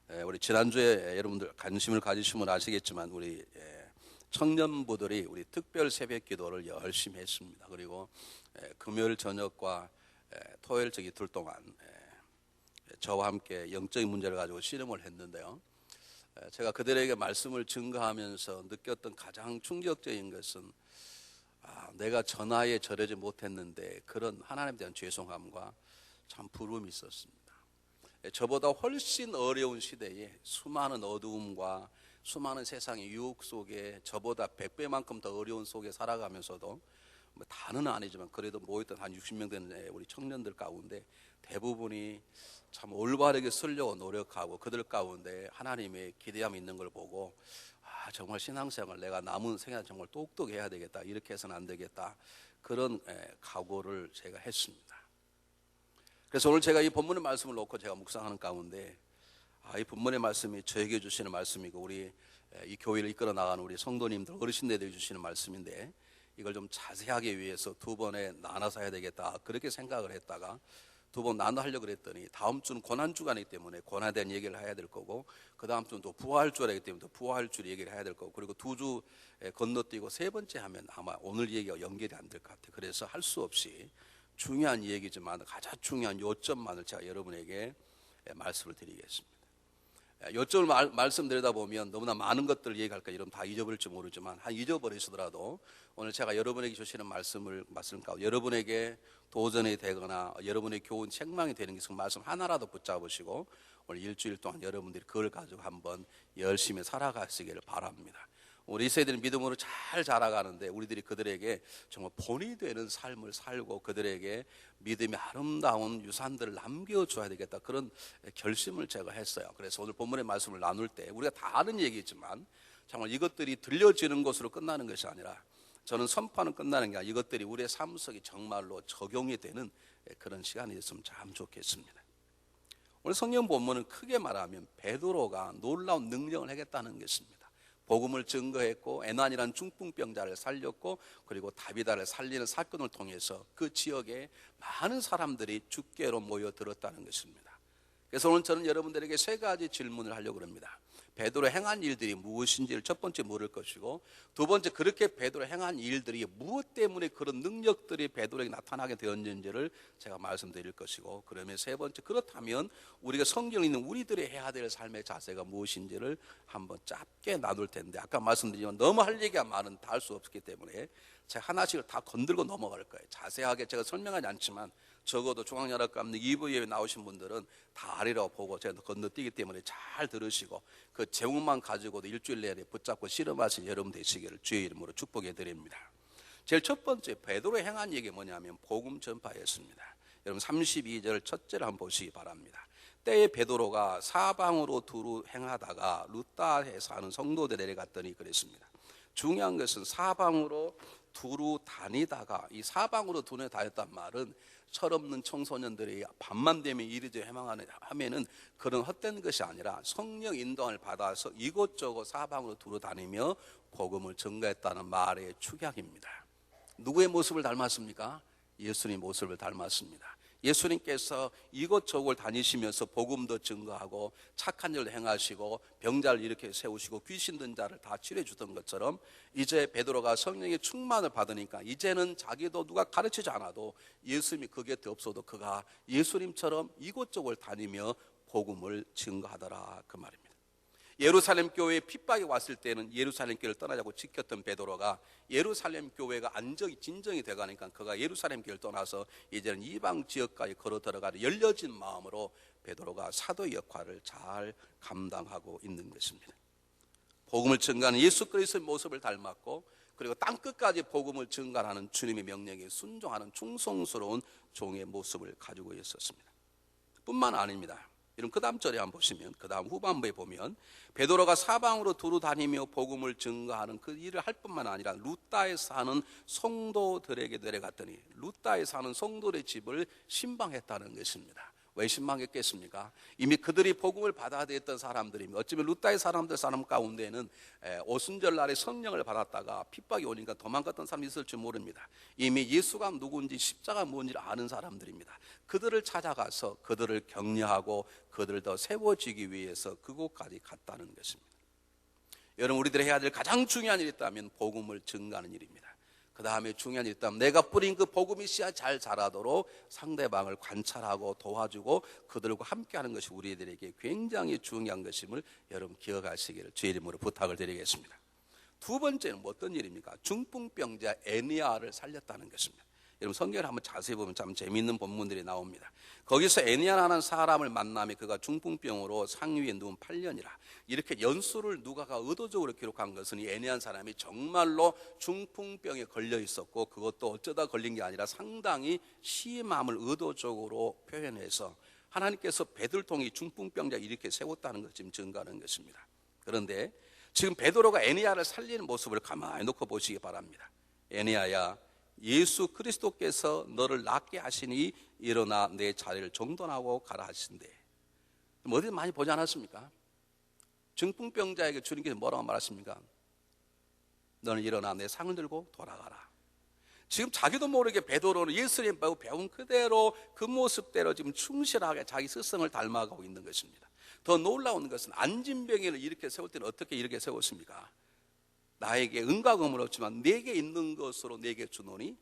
우리 지난주에 여러분들 관심을 가지시면 아시겠지만 우리 청년부들이 우리 특별 새벽 기도를 열심히 했습니다. 그리고 금요일 저녁과 토요일 저 이틀 동안 저와 함께 영적인 문제를 가지고 씨름을 했는데요. 제가 그들에게 말씀을 증거하면서 느꼈던 가장 충격적인 것은 내가 전하에 절하지 못했는데 그런 하나님에 대한 죄송함과 참 부름이 있었습니다. 저보다 훨씬 어려운 시대에 수많은 어두움과 수많은 세상의 유혹 속에 저보다 100배만큼 더 어려운 속에 살아가면서도 다는 아니지만 그래도 모였던 한 60명 되는 우리 청년들 가운데 대부분이 참 올바르게 쓰려고 노력하고 그들 가운데 하나님의 기대함이 있는 걸 보고 정말 신앙생활 내가 남은 생활 정말 똑똑해야 되겠다, 이렇게 해서는 안 되겠다, 그런 각오를 제가 했습니다. 그래서 오늘 제가 이 본문의 말씀을 놓고 제가 묵상하는 가운데 이 본문의 말씀이 저에게 주시는 말씀이고 우리 이 교회를 이끌어 나가는 우리 성도님들 어르신들에게 주시는 말씀인데 이걸 좀 자세하게 위해서 두 번에 나눠서 해야 되겠다, 그렇게 생각을 했다가 두 번 나눠 하려고 그랬더니 다음 주는 고난주간이기 때문에 고난에 대한 얘기를 해야 될 거고 그 다음 주는 또 부활주라기 때문에 또 부활주 얘기를 해야 될 거고 그리고 두 주 건너뛰고 세 번째 하면 아마 오늘 얘기가 연결이 안 될 것 같아요. 그래서 할 수 없이 중요한 얘기지만 가장 중요한 요점만을 제가 여러분에게 말씀을 드리겠습니다. 요점을 말씀드리다 보면 너무나 많은 것들을 얘기할까 이러면 다 잊어버릴지 모르지만 잊어버리시더라도 오늘 제가 여러분에게 주시는 말씀 가운데 여러분에게 도전이 되거나 여러분의 교훈 책망이 되는 게 있으면 말씀 하나라도 붙잡으시고 오늘 일주일 동안 여러분들이 그걸 가지고 한번 열심히 살아가시기를 바랍니다. 우리 세대는 믿음으로 잘 자라가는데 우리들이 그들에게 정말 본이 되는 삶을 살고 그들에게 믿음의 아름다운 유산들을 남겨줘야 되겠다, 그런 결심을 제가 했어요. 그래서 오늘 본문의 말씀을 나눌 때 우리가 다 아는 얘기지만 정말 이것들이 들려지는 것으로 끝나는 것이 아니라 저는 선포는 끝나는 게 아니라 이것들이 우리의 삶 속에 정말로 적용이 되는 그런 시간이 됐으면 참 좋겠습니다. 오늘 성경 본문은 크게 말하면 베드로가 놀라운 능력을 하겠다는 것입니다. 복음을 증거했고 애난이라는 중풍병자를 살렸고 그리고 다비다를 살리는 사건을 통해서 그 지역에 많은 사람들이 주께로 모여들었다는 것입니다. 그래서 오늘 저는 여러분들에게 세 가지 질문을 하려고 합니다. 베드로 행한 일들이 무엇인지를 첫 번째 물을 것이고 두 번째 그렇게 베드로 행한 일들이 무엇 때문에 그런 능력들이 베드로에게 나타나게 되었는지를 제가 말씀드릴 것이고 그러면 세 번째 그렇다면 우리가 성경에 있는 우리들이 해야 될 삶의 자세가 무엇인지를 한번 짧게 나눌 텐데 아까 말씀드리지만 너무 할 얘기가 많은 다 할 수 없기 때문에 제가 하나씩을 다 건들고 넘어갈 거예요. 자세하게 제가 설명하지 않지만 적어도 중앙연합감리 2부 예배 나오신 분들은 다 아리라고 보고 제가 건너뛰기 때문에 잘 들으시고 그 제목만 가지고도 일주일 내내 붙잡고 실험하신 여러분 되시기를 주의 이름으로 축복해 드립니다. 제일 첫 번째 베드로의 행한 얘기 뭐냐면 복음 전파였습니다. 여러분 32절 첫째를 한번 보시기 바랍니다. 때에 베드로가 사방으로 두루 행하다가 루다에 사는 성도들 내려갔더니 그랬습니다. 중요한 것은 사방으로 두루 다니다가 이 사방으로 두루 다녔단 말은 철없는 청소년들이 밤만 되면 이리저리 해망하면은 그런 헛된 것이 아니라 성령 인도함을 받아서 이곳저곳 사방으로 두루 다니며 복음을 전가했다는 말의 축약입니다. 누구의 모습을 닮았습니까? 예수님 모습을 닮았습니다. 예수님께서 이곳저곳 다니시면서 복음도 증거하고 착한 일을 행하시고 병자를 이렇게 세우시고 귀신 든 자를 다 치료해 주던 것처럼 이제 베드로가 성령의 충만을 받으니까 이제는 자기도 누가 가르치지 않아도 예수님이 그 곁에 없어도 그가 예수님처럼 이곳저곳 다니며 복음을 증거하더라, 그 말입니다. 예루살렘 교회에 핍박이 왔을 때는 예루살렘 교회를 떠나자고 지켰던 베드로가 예루살렘 교회가 안정이 진정이 돼가니까 그가 예루살렘 교회를 떠나서 이제는 이방 지역까지 걸어 들어가는 열려진 마음으로 베드로가 사도의 역할을 잘 감당하고 있는 것입니다. 복음을 증거하는 예수 그리스도의 모습을 닮았고 그리고 땅끝까지 복음을 증거하는 주님의 명령에 순종하는 충성스러운 종의 모습을 가지고 있었습니다. 뿐만 아닙니다. 여러분 그 다음 절에 한번 보시면 그 다음 후반부에 보면 베드로가 사방으로 두루 다니며 복음을 증거하는 그 일을 할 뿐만 아니라 루다에 사는 성도들에게 내려갔더니 루다에 사는 성도들의 집을 신방했다는 것입니다. 왜 실망했겠습니까? 이미 그들이 복음을 받아야 됐던 사람들입니다. 어쩌면 루다의 사람 가운데는 오순절날에 성령을 받았다가 핍박이 오니까 도망갔던 사람이 있을지 모릅니다. 이미 예수가 누구인지 십자가 뭔지를 아는 사람들입니다. 그들을 찾아가서 그들을 격려하고 그들을 더 세워지기 위해서 그곳까지 갔다는 것입니다. 여러분, 우리들이 해야 될 가장 중요한 일이 있다면 복음을 증거하는 일입니다. 그 다음에 중요한 일이 있다면 내가 뿌린 그 복음이 씨앗 잘 자라도록 상대방을 관찰하고 도와주고 그들과 함께하는 것이 우리들에게 굉장히 중요한 것임을 여러분 기억하시기를 주의 이름으로 부탁을 드리겠습니다. 두 번째는 어떤 일입니까? 중풍병자 애니야를 살렸다는 것입니다. 여러분, 성경을 한번 자세히 보면 참 재미있는 본문들이 나옵니다. 거기서 애니야라는 사람을 만나며 그가 중풍병으로 상위에 누운 8년이라 이렇게 연수를 누가가 의도적으로 기록한 것은 이 애니야 사람이 정말로 중풍병에 걸려 있었고 그것도 어쩌다 걸린 게 아니라 상당히 심함을 의도적으로 표현해서 하나님께서 베드로를 통해 중풍병자 이렇게 세웠다는 것 지금 증거하는 것입니다. 그런데 지금 베드로가 애니야를 살리는 모습을 가만히 놓고 보시기 바랍니다. 애니야야, 예수 그리스도께서 너를 낫게 하시니 일어나 내 자리를 정돈하고 가라 하신대. 어디 많이 보지 않았습니까? 중풍병자에게 주님께서 뭐라고 말하십니까? 너는 일어나 내 상을 들고 돌아가라. 지금 자기도 모르게 베드로는 예수님 배운 그대로 그 모습대로 지금 충실하게 자기 스승을 닮아가고 있는 것입니다. 더 놀라운 것은 안진병이를 이렇게 세울 때는 어떻게 이렇게 세웠습니까? 나에게 은과 금은 없지만 내게 있는 것으로 내게 주노니,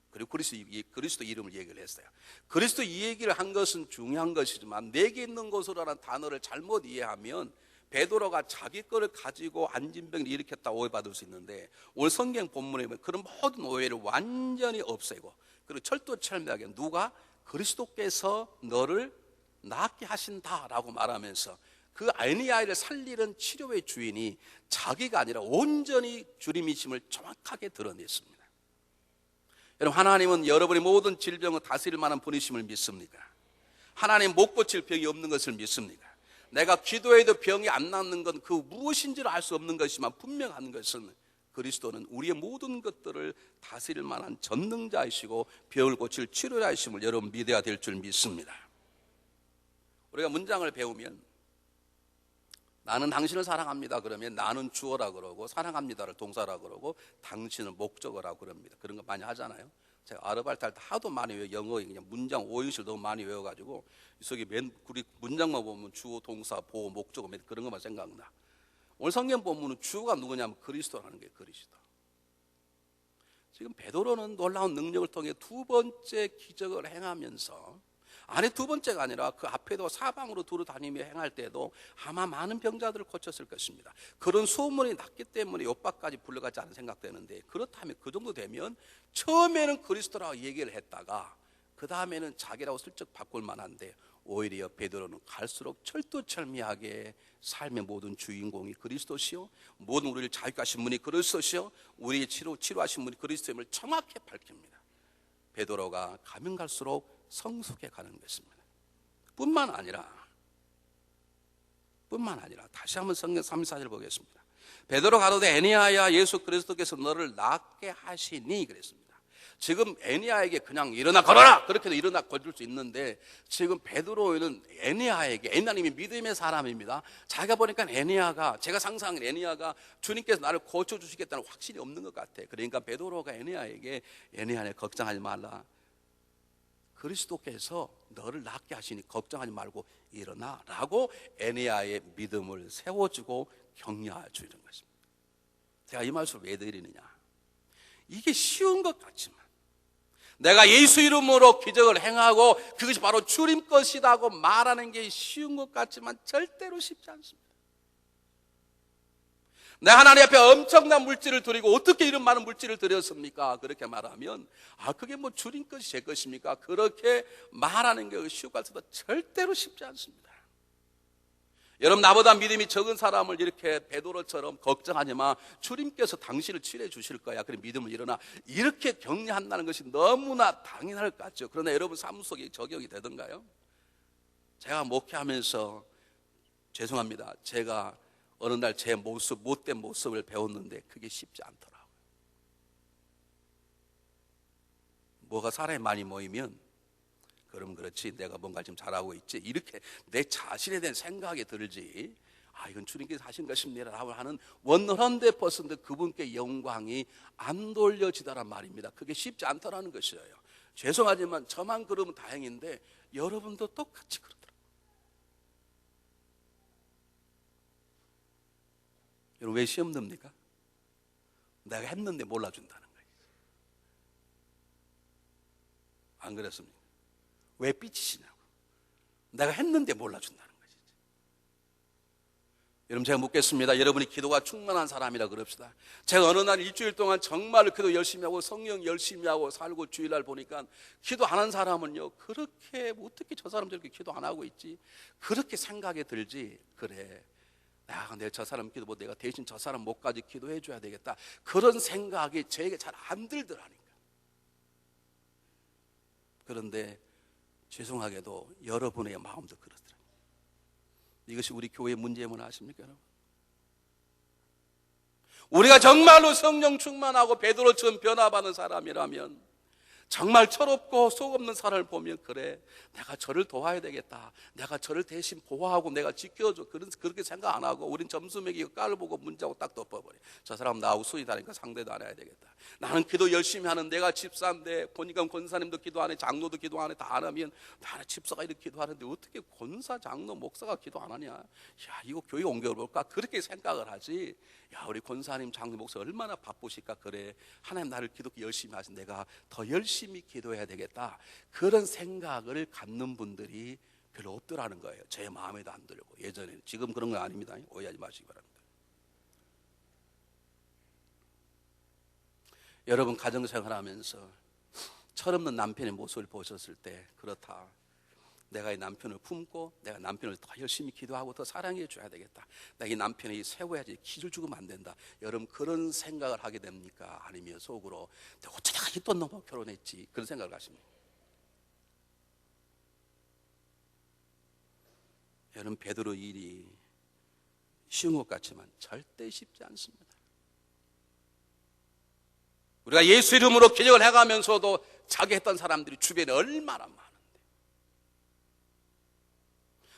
그리고 그리스도 이름을 얘기를 했어요. 그리스도 이 얘기를 한 것은 중요한 것이지만 내게 있는 것으로라는 단어를 잘못 이해하면 베드로가 자기 거를 가지고 안진병을 일으켰다 오해받을 수 있는데, 오늘 성경 본문에 보면 그런 모든 오해를 완전히 없애고 그리고 철두철미하게 누가 그리스도께서 너를 낫게 하신다라고 말하면서 그 애니야를 살리는 치료의 주인이 자기가 아니라 온전히 주님이심을 정확하게 드러냈습니다. 여러분, 하나님은 여러분의 모든 질병을 다스릴 만한 분이심을 믿습니까? 하나님 못 고칠 병이 없는 것을 믿습니까? 내가 기도해도 병이 안 낫는 건 그 무엇인지를 알 수 없는 것이지만 분명한 것은 그리스도는 우리의 모든 것들을 다스릴 만한 전능자이시고 병을 고칠 치료자이심을 여러분 믿어야 될 줄 믿습니다. 우리가 문장을 배우면 나는 당신을 사랑합니다 그러면 나는 주어라 그러고 사랑합니다를 동사라 그러고 당신은 목적어라 그럽니다. 그런 거 많이 하잖아요. 제가 아르바이트 할 때 하도 많이 외워, 영어 그냥 문장 5인실 너무 많이 외워가지고 저기 우리 문장만 보면 주어 동사 보호 목적어 그런 것만 생각나. 오늘 성경 본문은 주어가 누구냐면 그리스도라는 게 그리스도. 지금 베드로는 놀라운 능력을 통해 두 번째 기적을 행하면서 아니 두 번째가 아니라 그 앞에도 사방으로 두루 다니며 행할 때도 아마 많은 병자들을 고쳤을 것입니다. 그런 소문이 났기 때문에 요바까지 불러가지 않은 생각되는데, 그렇다면 그 정도 되면 처음에는 그리스도라고 얘기를 했다가 그 다음에는 자기라고 슬쩍 바꿀 만한데, 오히려 베드로는 갈수록 철두철미하게 삶의 모든 주인공이 그리스도시요 모든 우리를 자유케 하신 분이 그리스도시요 우리의 치료하신 분이 그리스도임을 정확히 밝힙니다. 베드로가 가면 갈수록 성숙해 가는 것입니다. 뿐만 아니라 다시 한번 성경 34절 보겠습니다. 베드로 가로되 애니야야 예수 그리스도께서 너를 낫게 하시니 그랬습니다. 지금 애니야에게 그냥 일어나 걸어라 그렇게도 일어나 걸을 수 있는데, 지금 베드로는 애니야님이 믿음의 사람입니다. 자기가 보니까 제가 상상한 애니야가 주님께서 나를 고쳐주시겠다는 확신이 없는 것 같아. 그러니까 베드로가 애니야에게 애니야 걱정하지 말라, 그리스도께서 너를 낫게 하시니 걱정하지 말고 일어나 라고 애니야의 믿음을 세워주고 격려해 주는 것입니다. 제가 이 말씀을 왜 드리느냐, 이게 쉬운 것 같지만 내가 예수 이름으로 기적을 행하고 그것이 바로 주님 것이라고 말하는 게 쉬운 것 같지만 절대로 쉽지 않습니다. 내가 하나님 앞에 엄청난 물질을 드리고 어떻게 이런 많은 물질을 드렸습니까? 그렇게 말하면 그게 뭐 주님 것이 제 것입니까? 그렇게 말하는 게 쉬울 것 같아도 절대로 쉽지 않습니다. 여러분, 나보다 믿음이 적은 사람을 이렇게 베드로처럼 걱정하지 마, 주님께서 당신을 치료해 주실 거야, 그래 믿음을 일어나, 이렇게 격려한다는 것이 너무나 당연할 것 같죠. 그러나 여러분 삶 속에 적용이 되던가요? 제가 목회하면서 죄송합니다, 제가 어느 날 제 모습, 못된 모습을 배웠는데 그게 쉽지 않더라고요. 뭐가 사람이 많이 모이면 그럼 그렇지, 내가 뭔가 좀 잘하고 있지, 이렇게 내 자신에 대한 생각이 들지, 이건 주님께서 하신 것입니다라고 하는 100% 그분께 영광이 안 돌려지다란 말입니다. 그게 쉽지 않다라는 것이에요. 죄송하지만 저만 그러면 다행인데 여러분도 똑같이 그러더라고요. 여러분, 왜 시험 듭니까? 내가 했는데 몰라준다는 거예요. 안 그랬습니까? 왜 삐치시냐고. 내가 했는데 몰라준다는 거지. 여러분, 제가 묻겠습니다. 여러분이 기도가 충만한 사람이라 그럽시다. 제가 어느 날 일주일 동안 정말 기도 열심히 하고 성령 열심히 하고 살고 주일날 보니까 기도 안 한 사람은요, 그렇게 어떻게 저 사람 저렇게 기도 안 하고 있지, 그렇게 생각이 들지. 그래, 내가 저 사람 기도 내가 대신 저 사람 목까지 기도해 줘야 되겠다, 그런 생각이 저에게 잘 안 들더라니까. 그런데 죄송하게도 여러분의 마음도 그렇더라고요. 이것이 우리 교회의 문제임을 아십니까, 여러분? 우리가 정말로 성령 충만하고 베드로처럼 변화받은 사람이라면 정말 철없고 속없는 사람을 보면, 그래, 내가 저를 도와야 되겠다, 내가 저를 대신 보호하고 내가 지켜줘, 그렇게 생각 안 하고 우린 점수 매기고 깔을 보고 문제하고 딱 덮어버려. 저 사람 나하고 수이 다니까 상대도 안 해야 되겠다. 나는 기도 열심히 하는, 내가 집사인데 보니까 권사님도 기도 안 해, 장로도 기도 안 해, 다 안 하면 나는 집사가 이렇게 기도하는데 어떻게 권사, 장로, 목사가 기도 안 하냐, 야, 이거 교회 옮겨볼까, 그렇게 생각을 하지. 야, 우리 권사님, 장로, 목사 얼마나 바쁘실까. 그래, 하나님 나를 기도 열심히 하신, 내가 더 열심히 기도해야 되겠다, 그런 생각을 갖는 분들이 별로 없더라는 거예요. 제 마음에도 안 들고. 예전에는, 지금 그런 거 아닙니다. 오해하지 마시기 바랍니다. 여러분, 가정생활 하면서 철없는 남편의 모습을 보셨을 때, 그렇다, 내가 이 남편을 품고 내가 남편을 더 열심히 기도하고 더 사랑해 줘야 되겠다, 내가 이 남편이 세워야지, 기를 죽으면 안 된다, 여러분 그런 생각을 하게 됩니까? 아니면 속으로 내가 어쩌다가 이돈 넘어 결혼했지, 그런 생각을 하십니까? 여러분, 베드로 일이 쉬운 것 같지만 절대 쉽지 않습니다. 우리가 예수 이름으로 기적을 해가면서도 자기 했던 사람들이 주변에 얼마나 많은데,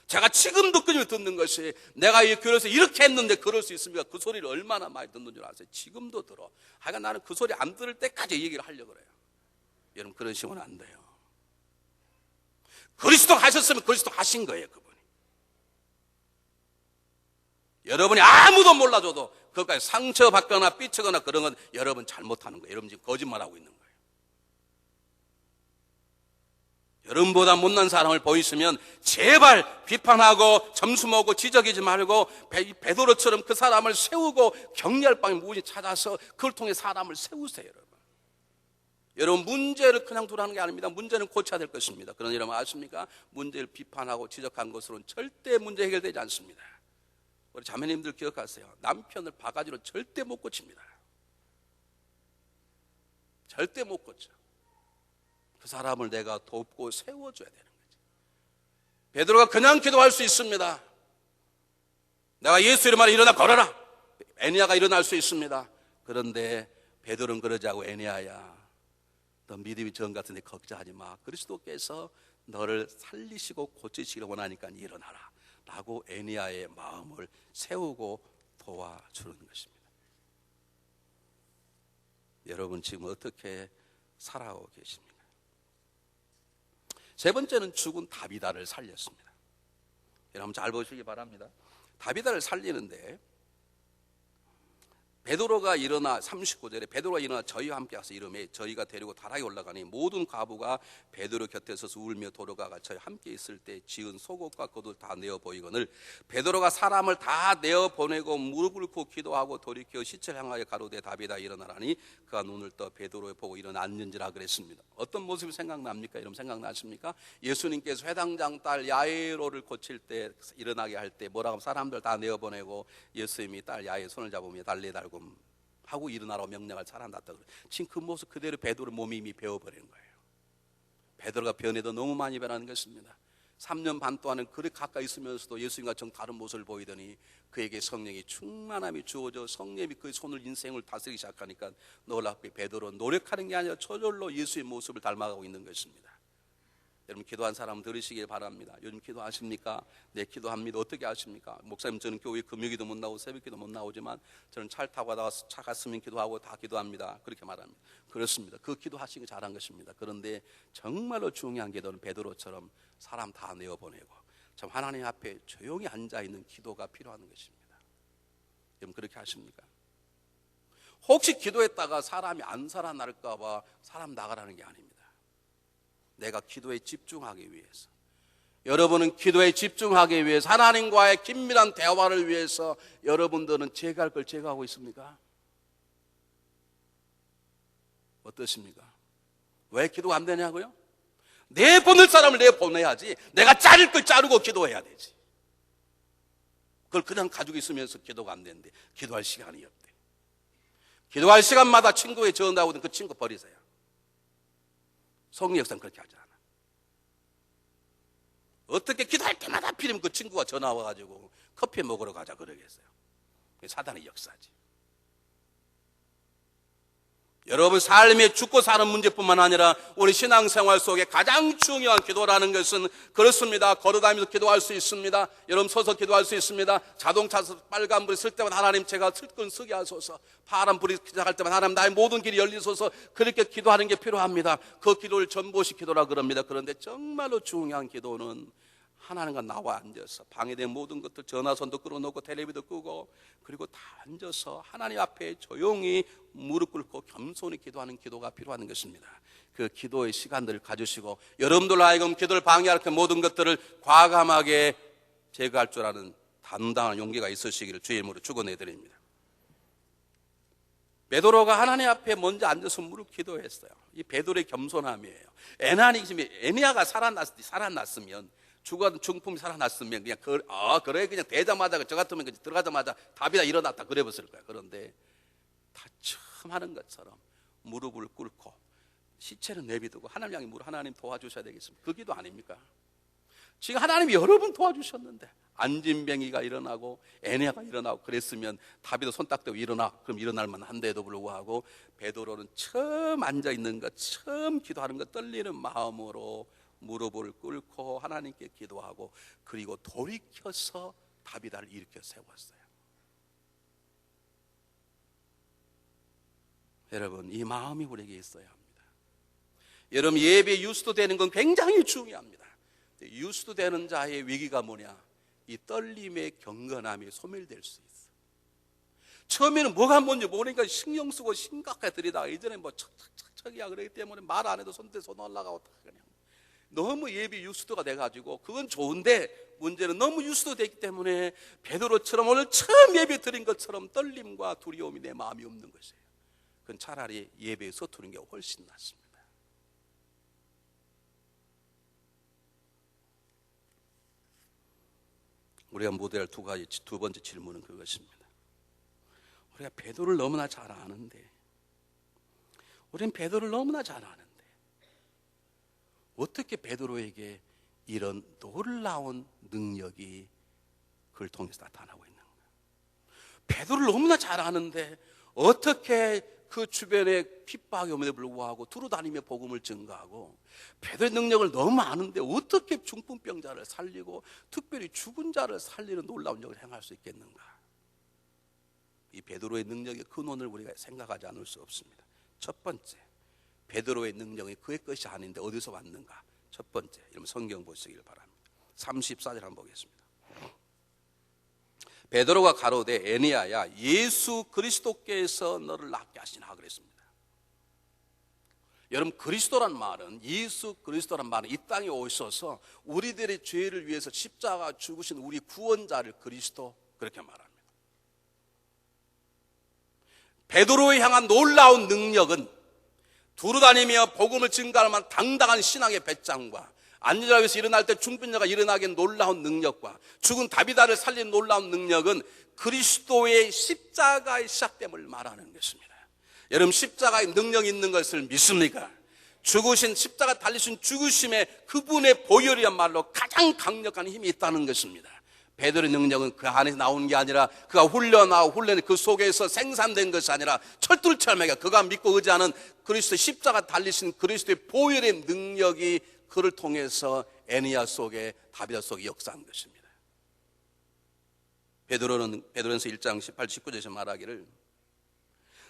제가 지금도 끊임없이 듣는 것이, 내가 이 교회에서 이렇게 했는데 그럴 수 있습니까? 그 소리를 얼마나 많이 듣는 줄 아세요? 지금도 들어. 하여간 나는 그 소리 안 들을 때까지 얘기를 하려고 그래요. 여러분, 그런 식으로는 안 돼요. 그리스도 하셨으면 그리스도 하신 거예요, 그분이. 여러분이 아무도 몰라줘도 그것까지 상처받거나 삐치거나 그런 건 여러분 잘못하는 거예요. 여러분 지금 거짓말하고 있는 거예요. 여러분보다 못난 사람을 보이시면 제발 비판하고 점수 먹고 지적이지 말고 베드로처럼 그 사람을 세우고 격려할 방에 무엇이 찾아서 그걸 통해 사람을 세우세요. 여러분, 문제를 그냥 두라는 게 아닙니다. 문제는 고쳐야 될 것입니다. 그런 여러분 아십니까? 문제를 비판하고 지적한 것으로는 절대 문제 해결되지 않습니다. 우리 자매님들 기억하세요. 남편을 바가지로 절대 못 고칩니다. 절대 못 고쳐. 그 사람을 내가 돕고 세워줘야 되는 거지. 베드로가 그냥 기도할 수 있습니다. 내가 예수 이름으로 일어나 걸어라, 에니야가 일어날 수 있습니다. 그런데 베드로는 그러지 않고, 에니야야, 너 믿음이 정 같은데 걱정하지 마, 그리스도께서 너를 살리시고 고치시기를 원하니까 일어나라 라고 에니야의 마음을 세우고 도와주는 것입니다. 여러분 지금 어떻게 살아오고 계십니까? 세 번째는 죽은 다비다를 살렸습니다. 여러분 잘 보시기 바랍니다. 다비다를 살리는데 베드로가 일어나, 39절에 베드로가 일어나 저희와 함께 와서 이르매, 저희가 데리고 다락에 올라가니 모든 과부가 베드로 곁에 서서 울며 돌아가가 저희 함께 있을 때 지은 속옷과 겉옷을 다 내어 보이거늘 베드로가 사람을 다 내어 보내고 무릎을 꿇고 기도하고 돌이켜 시체를 향하여 가로되 다비다 일어나라니 그가 눈을 떠 베드로를 보고 일어나 앉는지라 그랬습니다. 어떤 모습이 생각납니까? 여러분 생각나십니까? 예수님께서 회당장 딸 야이로를 고칠 때, 일어나게 할 때 뭐라고 하면 사람들 다 내어 보내고 예수님이 딸 야이의 손을 잡으며 달래달고 하고 일어나라고 명령을 잘한다. 지금 그 모습 그대로 베드로 몸이 이미 배워버리는 거예요. 베드로가 변해도 너무 많이 변하는 것입니다. 3년 반 동안은 그렇게 가까이 있으면서도 예수님과 정 다른 모습을 보이더니 그에게 성령이 충만함이 주어져 성령이 그의 손을 인생을 다스리기 시작하니까 놀랍게 베드로 노력하는 게 아니라 저절로 예수의 모습을 닮아가고 있는 것입니다. 여러분 기도한 사람 들으시길 바랍니다. 요즘 기도하십니까? 네, 기도합니다. 어떻게 하십니까? 목사님, 저는 교회 금요기도 못 나오고 새벽기도 못 나오지만 저는 차를 타고 가다가 차 갔으면 기도하고 다 기도합니다. 그렇게 말합니다. 그렇습니다. 그 기도하시기 잘한 것입니다. 그런데 정말로 중요한 기도는 베드로처럼 사람 다 내어보내고 참 하나님 앞에 조용히 앉아있는 기도가 필요한 것입니다. 여러분 그렇게 하십니까? 혹시 기도했다가 사람이 안 살아날까 봐 사람 나가라는 게 아닙니다. 내가 기도에 집중하기 위해서, 여러분은 기도에 집중하기 위해서, 하나님과의 긴밀한 대화를 위해서 여러분들은 제가 할 걸 제가 하고 있습니까? 어떠십니까? 왜 기도가 안 되냐고요? 내보낼 사람을 내보내야지, 내가 자를 걸 자르고 기도해야 되지. 그걸 그냥 가지고 있으면서 기도가 안 되는데 기도할 시간이 없대. 기도할 시간마다 친구에 전화하고 그 친구 버리세요. 성령 역사는 그렇게 하지 않아. 어떻게 기도할 때마다 하필이면 그 친구가 전화 와가지고 커피 먹으러 가자 그러겠어요. 그게 사단의 역사지. 여러분 삶에 죽고 사는 문제뿐만 아니라 우리 신앙생활 속에 가장 중요한 기도라는 것은 그렇습니다. 걸어다니면서 기도할 수 있습니다. 여러분 서서 기도할 수 있습니다. 자동차에서 빨간불이 쓸 때마다 하나님 제가 슬픈 서게 하소서, 파란불이 시작할 때마다 하나님 나의 모든 길이 열리소서, 그렇게 기도하는 게 필요합니다. 그 기도를 전보식 기도라 그럽니다. 그런데 정말로 중요한 기도는 하나님과 나와 앉아서 방해된 모든 것들, 전화선도 끌어놓고 텔레비도 끄고 그리고 다 앉아서 하나님 앞에 조용히 무릎 꿇고 겸손히 기도하는 기도가 필요한 것입니다. 그 기도의 시간들을 가지시고 여러분들 하여금 기도를 방해할 그 모든 것들을 과감하게 제거할 줄 아는 담당한 용기가 있으시기를 주의 이름으로 축원해드립니다. 베드로가 하나님 앞에 먼저 앉아서 무릎 기도했어요. 이 베드로의 겸손함이에요. 에니아가 살아났으면, 죽었던 중품이 살아났으면 그냥 그래 그냥 되자마자 저 같으면 그냥 들어가자마자 답이다 일어났다 그래봤을 거야. 그런데 다 처음 하는 것처럼 무릎을 꿇고 시체를 내비두고 하나님 향해 물어, 하나님 도와주셔야 되겠습니다. 그 기도 아닙니까? 지금 하나님이 여러 번 도와주셨는데 안진뱅이가 일어나고 에네아가 일어나고 그랬으면 다비도 손 딱 대고 일어나, 그럼 일어날 만한데도 불구하고 베드로는 처음 앉아있는 것, 처음 기도하는 것 떨리는 마음으로 무릎을 꿇고 하나님께 기도하고 그리고 돌이켜서 다비다를 일으켜 세웠어요. 여러분 이 마음이 우리에게 있어야 합니다. 여러분 예배 유스도되는 건 굉장히 중요합니다. 유스도되는 자의 위기가 뭐냐? 이 떨림의 경건함이 소멸될 수 있어. 처음에는 뭐가 뭔지 모르니까 신경 쓰고 심각하게 들이다가 이제는 뭐 척척척척이야 그러기 때문에 말 안 해도 손 올라가고 다 그냥 너무 예비 유스도가 돼가지고 그건 좋은데 문제는 너무 유스도되기 때문에 베드로처럼 오늘 처음 예배 드린 것처럼 떨림과 두려움이 내 마음이 없는 것이에요. 그건 차라리 예배에 서투른 게 훨씬 낫습니다. 우리가 모델할 두 번째 질문은 그것입니다. 우리가 베드로를 너무나 잘 아는데, 우리는 베드로를 너무나 잘 아는데 어떻게 베드로에게 이런 놀라운 능력이 그를 통해서 나타나고 있는가? 베드로를 너무나 잘 아는데 어떻게 그 주변에 핍박이 오면에 불구하고 두루다니며 복음을 증거하고, 베드로의 능력을 너무 아는데 어떻게 중풍병자를 살리고 특별히 죽은 자를 살리는 놀라운 일을 행할 수 있겠는가? 이 베드로의 능력의 근원을 우리가 생각하지 않을 수 없습니다. 첫 번째, 베드로의 능력이 그의 것이 아닌데 어디서 왔는가? 첫 번째, 여러분 성경 보시길 바랍니다. 34절 한번 보겠습니다. 베드로가 가로되 에니야야 예수 그리스도께서 너를 낫게 하시나 그랬습니다. 여러분 그리스도란 말은, 예수 그리스도란 말은 이 땅에 오셔서 우리들의 죄를 위해서 십자가 죽으신 우리 구원자를 그리스도 그렇게 말합니다. 베드로에 향한 놀라운 능력은 두루다니며 복음을 증거할 만한 당당한 신앙의 배짱과 안전하에서 일어날 때 중병자가 일어나게 놀라운 능력과 죽은 다비다를 살린 놀라운 능력은 그리스도의 십자가의 시작됨을 말하는 것입니다. 여러분 십자가의 능력이 있는 것을 믿습니까? 죽으신 십자가 달리신 죽으심에 그분의 보혈이야말로 가장 강력한 힘이 있다는 것입니다. 베드로의 능력은 그 안에서 나오는 게 아니라 그가 훈련하고 훈련이 그 속에서 생산된 것이 아니라 철들철매가 그가 믿고 의지하는 그리스도 십자가 달리신 그리스도의 보혈의 능력이 그를 통해서 애니야 속에 다비다 속에 역사한 것입니다. 베드로전서 1장 18, 19절에서 말하기를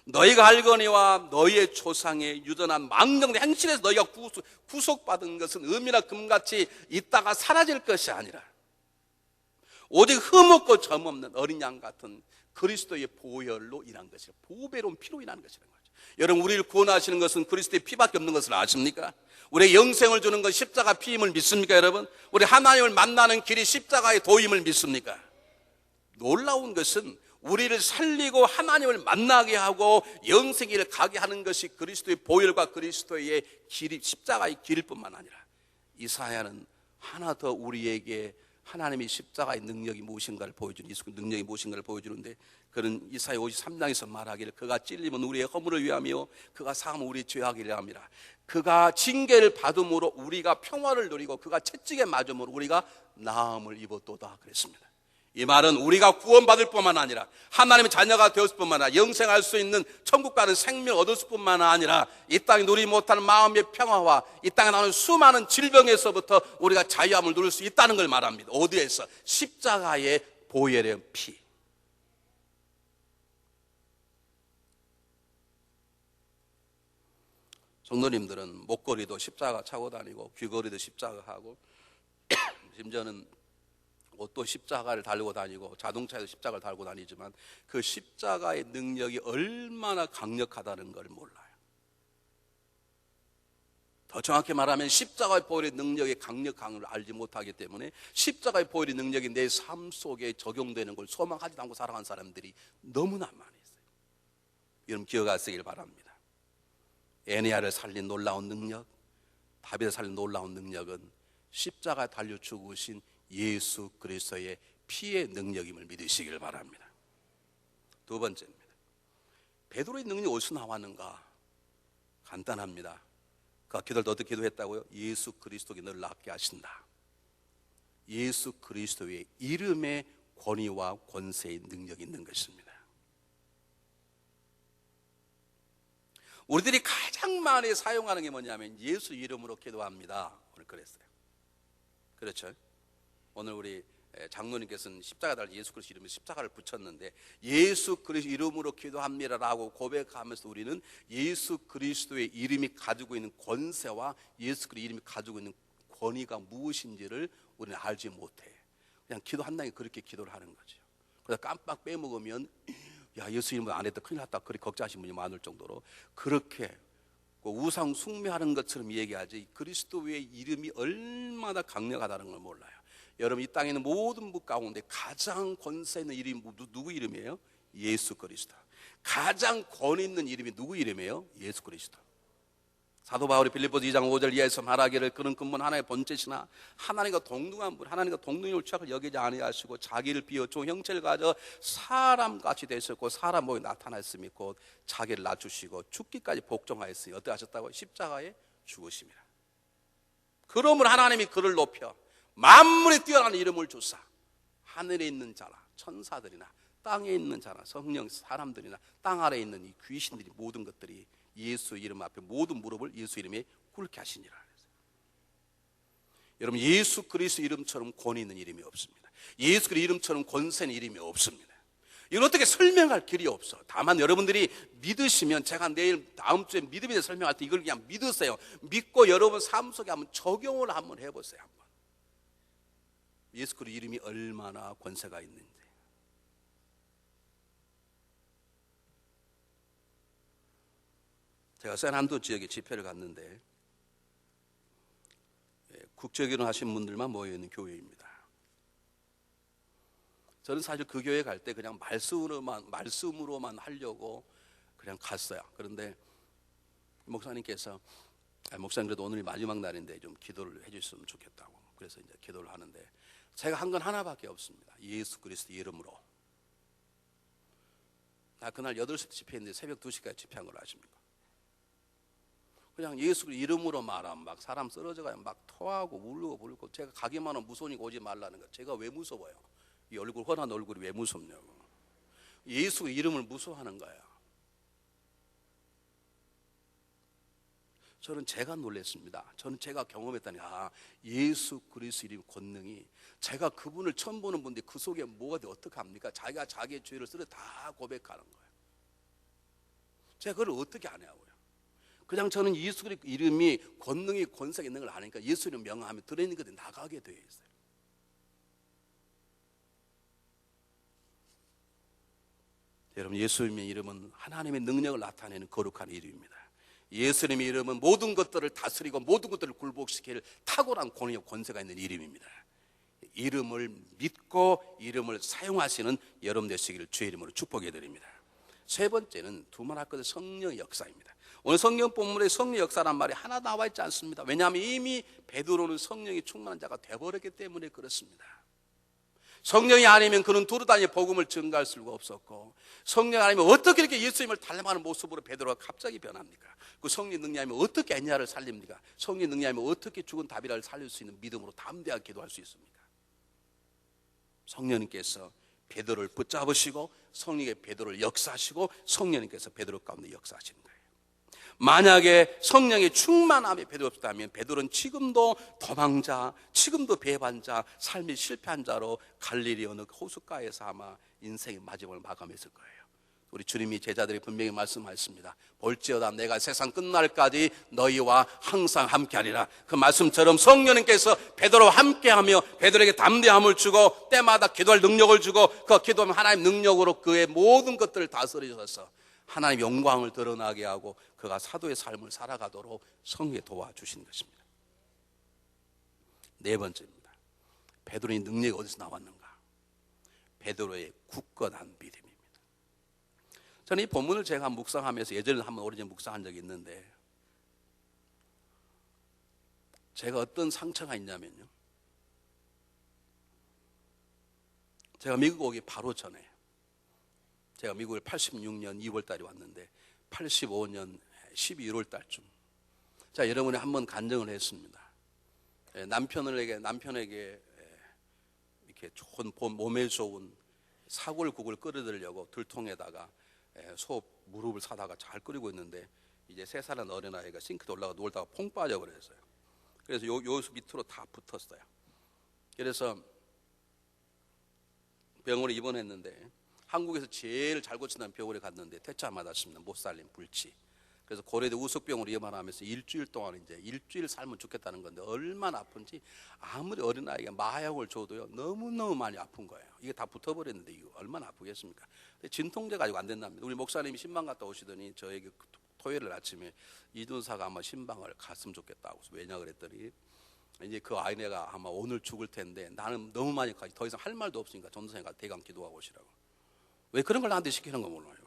너희가 알거니와 너희의 조상의 유전한 망령된 행실에서 너희가 구속받은 것은 은이나 금같이 있다가 사라질 것이 아니라 오직 흠없고 점없는 어린 양 같은 그리스도의 보혈로 인한 것이라, 보배로운 피로 인한 것이라는 거죠. 여러분, 우리를 구원하시는 것은 그리스도의 피밖에 없는 것을 아십니까? 우리의 영생을 주는 건 십자가 피임을 믿습니까, 여러분? 우리 하나님을 만나는 길이 십자가의 도임을 믿습니까? 놀라운 것은 우리를 살리고 하나님을 만나게 하고 영생을 가게 하는 것이 그리스도의 보혈과 그리스도의 길이, 십자가의 길일 뿐만 아니라 이사야는 하나 더 우리에게 하나님의 십자가의 능력이 무엇인가를 보여주는, 예수 능력이 무엇인가를 보여주는데, 그는 이사야 53장에서 말하기를 그가 찔림은 우리의 허물을 위하며 그가 상함은 우리의 죄악을 위함이라. 그가 징계를 받음으로 우리가 평화를 누리고 그가 채찍에 맞음으로 우리가 나음을 입었도다 그랬습니다. 이 말은 우리가 구원받을 뿐만 아니라 하나님의 자녀가 되었을 뿐만 아니라 영생할 수 있는 천국 가는 생명을 얻을 뿐만 아니라 이 땅에 누리지 못하는 마음의 평화와 이 땅에 나오는 수많은 질병에서부터 우리가 자유함을 누릴 수 있다는 걸 말합니다. 어디에서? 십자가의 보혈의 피. 성도님들은 목걸이도 십자가 차고 다니고 귀걸이도 십자가 하고 심지어는 옷도 십자가를 달고 다니고 자동차에도 십자가를 달고 다니지만 그 십자가의 능력이 얼마나 강력하다는 걸 몰라요. 더 정확히 말하면 십자가의 보혈의 능력의 강력함을 알지 못하기 때문에 십자가의 보혈의 능력이 내 삶 속에 적용되는 걸 소망하지도 않고 살아간 사람들이 너무나 많이 있어요. 여러분 기억하시길 바랍니다. 애니야를 살린 놀라운 능력, 다윗을 살린 놀라운 능력은 십자가에 달려 죽으신 예수 그리스도의 피의 능력임을 믿으시길 바랍니다. 두 번째입니다. 베드로의 능력이 어디서 나왔는가? 간단합니다. 그가 기도를 어떻게 기도했다고요? 예수 그리스도께 너를 낫게 하신다. 예수 그리스도의 이름의 권위와 권세의 능력이 있는 것입니다. 우리들이 가장 많이 사용하는 게 뭐냐면 예수 이름으로 기도합니다. 오늘 그랬어요. 그렇죠? 오늘 우리 장로님께서는 십자가 달린 예수 그리스도 이름에 십자가를 붙였는데 예수 그리스도 이름으로 기도합니다라고 고백하면서 우리는 예수 그리스도의 이름이 가지고 있는 권세와 예수 그리스도의 이름이 가지고 있는 권위가 무엇인지를 우리는 알지 못해. 그냥 기도한다니 그렇게 기도를 하는 거죠. 그래서 깜빡 빼먹으면 야 예수 이름으로 안 했다 큰일 났다 그렇게 걱정하시는 분이 많을 정도로 그렇게 우상 숭배하는 것처럼 얘기하지 그리스도의 이름이 얼마나 강력하다는 걸 몰라요. 여러분 이 땅에 있는 모든 분 가운데 가장 권세 있는 이름이 누구 이름이에요? 예수 그리스도. 가장 권위 있는 이름이 누구 이름이에요? 예수 그리스도. 사도 바울이 빌립보서 2장 5절 이하에서 말하기를 그는 근본 하나의 본체시나 하나님과 동등한 분, 하나님과 동등의 취약을 여기지 아니하시고 자기를 비워 형체를 가져 사람같이 되셨고 사람 모에 나타났으니 곧 자기를 낮추시고 죽기까지 복종하였으니 어떻게 하셨다고? 십자가에 죽으심이라. 그러므로 하나님이 그를 높여 만물에 뛰어난 이름을 주사 하늘에 있는 자나 천사들이나 땅에 있는 자나 성령 사람들이나 땅 아래에 있는 이 귀신들이 모든 것들이 예수 이름 앞에 모든 무릎을 예수 이름에 꿇게 하시니라. 여러분 예수 그리스도 이름처럼 권위 있는 이름이 없습니다. 예수 그리스도 이름처럼 권세 있는 이름이 없습니다. 이걸 어떻게 설명할 길이 없어. 다만 여러분들이 믿으시면 제가 내일 다음 주에 믿음에 대해 설명할 때 이걸 그냥 믿으세요. 믿고 여러분 삶 속에 한번 적용을 한번 해보세요. 한번. 예수 그리스도 이름이 얼마나 권세가 있는지. 제가 샌안도 지역에 집회를 갔는데 국제결혼 하신 분들만 모여있는 교회입니다. 저는 사실 그 교회 갈 때 그냥 말씀으로만 하려고 그냥 갔어요. 그런데 목사님께서 목사님 그래도 오늘이 마지막 날인데 좀 기도를 해주셨으면 좋겠다고 그래서 이제 기도를 하는데 제가 한 건 하나밖에 없습니다. 예수 그리스도 이름으로. 나 그날 8시 집회했는데 새벽 2시까지 집회한 걸 아십니까? 그냥 예수 이름으로 말하면 막 사람 쓰러져가요. 막 토하고 울고 제가 가기만 하면 무서우니까 오지 말라는 거. 제가 왜 무서워요? 이 얼굴 훤한 얼굴이 왜 무섭냐고. 예수 이름을 무서워하는 거야. 저는 제가 놀랐습니다. 저는 제가 경험했다니, 예수 그리스도 이름 권능이, 제가 그분을 처음 보는 분인데 그 속에 뭐가 어떡합니까? 자기가 자기의 죄를 쓰러 다 고백하는 거예요. 제가 그걸 어떻게 아냐고요. 그냥 저는 예수 그리스도 이름이 권능이 권세가 있는 걸 아니까 예수 이름 명하면 들어있는 것들이 나가게 되어 있어요. 여러분, 예수님의 이름은 하나님의 능력을 나타내는 거룩한 이름입니다. 예수님의 이름은 모든 것들을 다스리고 모든 것들을 굴복시킬 탁월한 권위와 권세가 있는 이름입니다. 이름을 믿고 이름을 사용하시는 여러분 되시기를 주의 이름으로 축복해 드립니다. 세 번째는 두말할 것은 성령의 역사입니다. 오늘 성경 본문에 성령의 역사란 말이 하나 나와 있지 않습니다. 왜냐하면 이미 베드로는 성령이 충만한 자가 되어버렸기 때문에 그렇습니다. 성령이 아니면 그는 두루다니 복음을 증가할 수가 없었고, 성령 아니면 어떻게 이렇게 예수님을 닮아가는 모습으로 베드로가 갑자기 변합니까? 그 성령 능력이면 어떻게 애냐를 살립니까? 성령 능력이면 어떻게 죽은 다비라를 살릴 수 있는 믿음으로 담대하게 기도할 수 있습니까? 성령님께서 베드로를 붙잡으시고 성령의 베드로를 역사하시고 성령님께서 베드로 가운데 역사하시는 거예요. 만약에 성령의 충만함에 베드로 없었다면 베드로는 지금도 도망자, 지금도 배반자, 삶이 실패한 자로 갈릴리 어느 호숫가에서 아마 인생의 마지막을 마감했을 거예요. 우리 주님이 제자들이 분명히 말씀하셨습니다. 볼지어다 내가 세상 끝날까지 너희와 항상 함께하리라. 그 말씀처럼 성령님께서 베드로와 함께하며 베드로에게 담대함을 주고 때마다 기도할 능력을 주고 그 기도하면 하나님 능력으로 그의 모든 것들을 다스리셔서 하나님의 영광을 드러나게 하고 그가 사도의 삶을 살아가도록 성령이 도와주시는 것입니다. 네 번째입니다. 베드로의 능력이 어디서 나왔는가? 베드로의 굳건한 믿음입니다. 저는 이 본문을 제가 묵상하면서 예전에 한번 오래전에 묵상한 적이 있는데, 제가 어떤 상처가 있냐면요, 제가 미국 오기 바로 전에, 제가 미국에 86년 2월 달에 왔는데 85년 12월 달쯤 자, 여러분이 한번 간증을 했습니다. 남편에게 이렇게 좋은 몸에 좋은 사골국을 끓여드리려고 들통에다가 무릎을 사다가 잘 끓이고 있는데 이제 3살은 어린아이가 싱크대 올라가 놀다가 퐁 빠져버렸어요. 그래서 요 밑으로 다 붙었어요. 그래서 병원에 입원했는데 한국에서 제일 잘 고친다는 병원에 갔는데 퇴짜 맞았습니다. 못 살림 불치. 그래서 고려대 우석병으로 입원하면서 일주일 동안 이제 일주일 살면 죽겠다는 건데 얼마나 아픈지, 아무리 어린아이가 마약을 줘도요 너무너무 많이 아픈 거예요. 이게 다 붙어버렸는데 이거 얼마나 아프겠습니까? 진통제 가지고 안 된답니다. 우리 목사님이 신방 갔다 오시더니 저에게 토요일 아침에 이준사가 아마 신방을 갔으면 좋겠다고. 왜냐 그랬더니 이제 그 아이네가 아마 오늘 죽을 텐데 나는 너무 많이 가지 더 이상 할 말도 없으니까 전도사님 가서 대강 기도하고 오시라고. 왜 그런 걸 나한테 시키는 거 몰라요.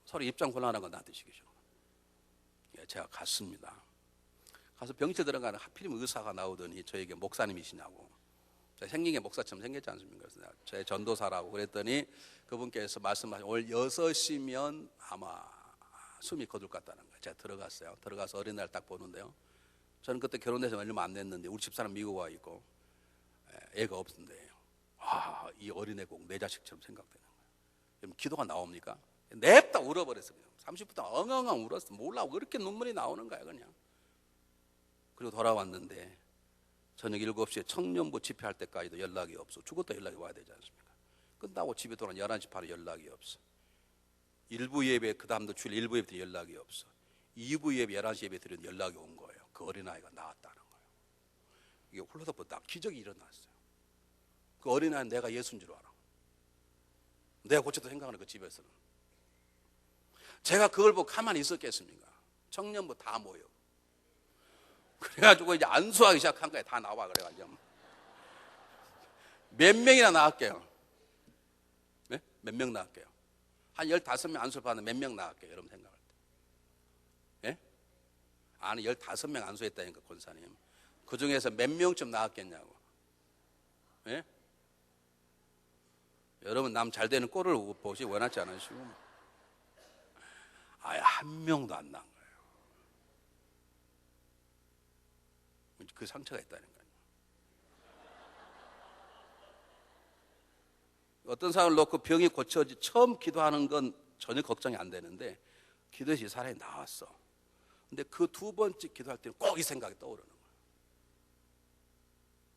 서로 입장 곤란한 건 나한테 시키죠. 제가 갔습니다. 가서 병실 들어가는 하필이면 의사가 나오더니 저에게 목사님이시냐고. 생긴 게 목사처럼 생겼지 않습니까? 그래서 제 전도사라고 그랬더니 그분께서 말씀하신 올 6시면 아마 숨이 거둘 것 같다는 거예요. 제가 들어갔어요. 들어가서 어린날 딱 보는데요. 저는 그때 결혼해서 얼마 안 됐는데 우리 집사람 미국 와 있고 애가 없는데 이 어린애 꼭 내 자식처럼 생각되는 거예요. 그럼 기도가 나옵니까? 냅다 울어버렸어요. 30분 동안 엉엉엉 울었어. 몰라 왜 그렇게 눈물이 나오는 거야 그냥. 그리고 돌아왔는데 저녁 7시에 청년부 집회할 때까지도 연락이 없어. 죽었다 연락이 와야 되지 않습니까? 끝나고 집에 돌아온 11시 바로 연락이 없어. 1부 예배 그 다음도 주일 1부 예배 연락이 없어. 2부 예배 11시 예배 드린 연락이 온 거예요. 그 어린아이가 나왔다는 거예요. 이게 홀로서부터 기적이 일어났어요. 그 어린아이는 내가 예수인 줄 알아. 내가 고쳤다 생각하는 그 집에서는. 제가 그걸 보고 가만히 있었겠습니까? 청년부 다 모여. 그래가지고 이제 안수하기 시작한 거예요. 다 나와. 그래가지고 몇 명이나 나갈게요? 네? 몇 명 나갈게요? 한 15명 안수를 받는 몇 명 나갈게요? 여러분 생각할 때. 예? 아니 15명 안수했다니까 권사님. 그 중에서 몇 명쯤 나왔겠냐고. 예? 여러분 남 잘 되는 꼴을 보시 원하지 않으시고 아예 한 명도 안 난 거예요. 그 상처가 있다는 거예요. 어떤 사람을 놓고 병이 고쳐지 처음 기도하는 건 전혀 걱정이 안 되는데 기도시 사람이 나왔어. 근데 그 두 번째 기도할 때는 꼭 이 생각이 떠오르는 거예요.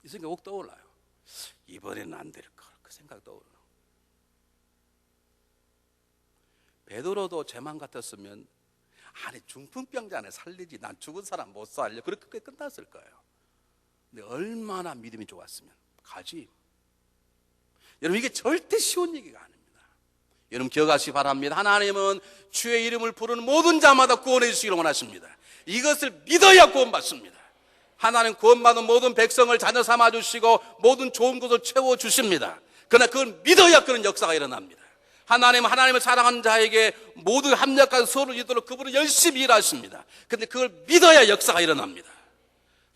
이 생각이 꼭 떠올라요. 이번에는 안 될 걸. 그 생각이 떠오르는 거예요. 베드로도 제 맘 같았으면 아니 중풍병자네 살리지, 난 죽은 사람 못 살려, 그렇게 끝났을 거예요. 근데 얼마나 믿음이 좋았으면 가지. 여러분, 이게 절대 쉬운 얘기가 아닙니다. 여러분 기억하시기 바랍니다. 하나님은 주의 이름을 부르는 모든 자마다 구원해 주시기를 원하십니다. 이것을 믿어야 구원받습니다. 하나님 구원받은 모든 백성을 자녀 삼아주시고 모든 좋은 것을 채워주십니다. 그러나 그걸 믿어야 그런 역사가 일어납니다. 하나님은 하나님을 사랑하는 자에게 모두 합력한 소를 이도록 그분은 열심히 일하십니다. 그런데 그걸 믿어야 역사가 일어납니다.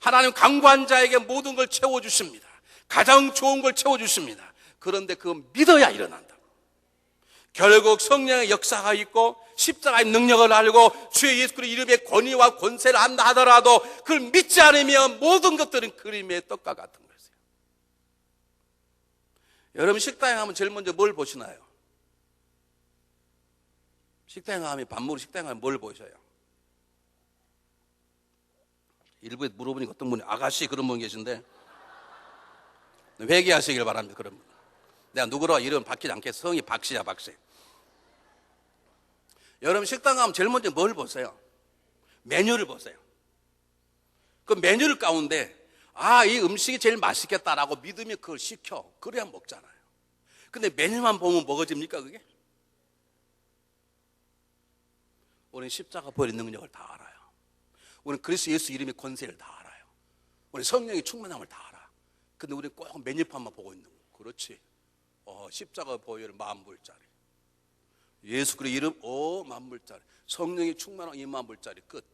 하나님 강구한 자에게 모든 걸 채워주십니다. 가장 좋은 걸 채워주십니다. 그런데 그건 믿어야 일어난다. 결국 성령의 역사가 있고 십자가의 능력을 알고 주의 예수 그리스도의 이름의 권위와 권세를 안다 하더라도 그걸 믿지 않으면 모든 것들은 그림의 떡과 같은 것이에요. 여러분 식당에 가면 제일 먼저 뭘 보시나요? 식당에 가면 밥 먹으러 식당에 가면 뭘 보셔요? 일부에 물어보니까 어떤 분이 아가씨 그런 분 계신데 회개하시길 바랍니다. 그런 분. 내가 누구라 이름 바뀌지 않겠어. 성이 박씨야, 박씨. 여러분 식당 가면 제일 먼저 뭘 보세요? 메뉴를 보세요. 그 메뉴를 가운데 이 음식이 제일 맛있겠다라고 믿으면 그걸 시켜. 그래야 먹잖아요. 근데 메뉴만 보면 먹어집니까 그게? 우리는 십자가 보혈의 능력을 다 알아요. 우리는 그리스도 예수 이름의 권세를 다 알아요. 우리는 성령의 충만함을 다 알아. 근데 우리는 꼭 메뉴판만 보고 있는 거예요. 그렇지. 십자가 보혈 10,000불짜리. 예수 그리스도 이름 10,000불짜리. 성령의 충만함 20,000불짜리 끝.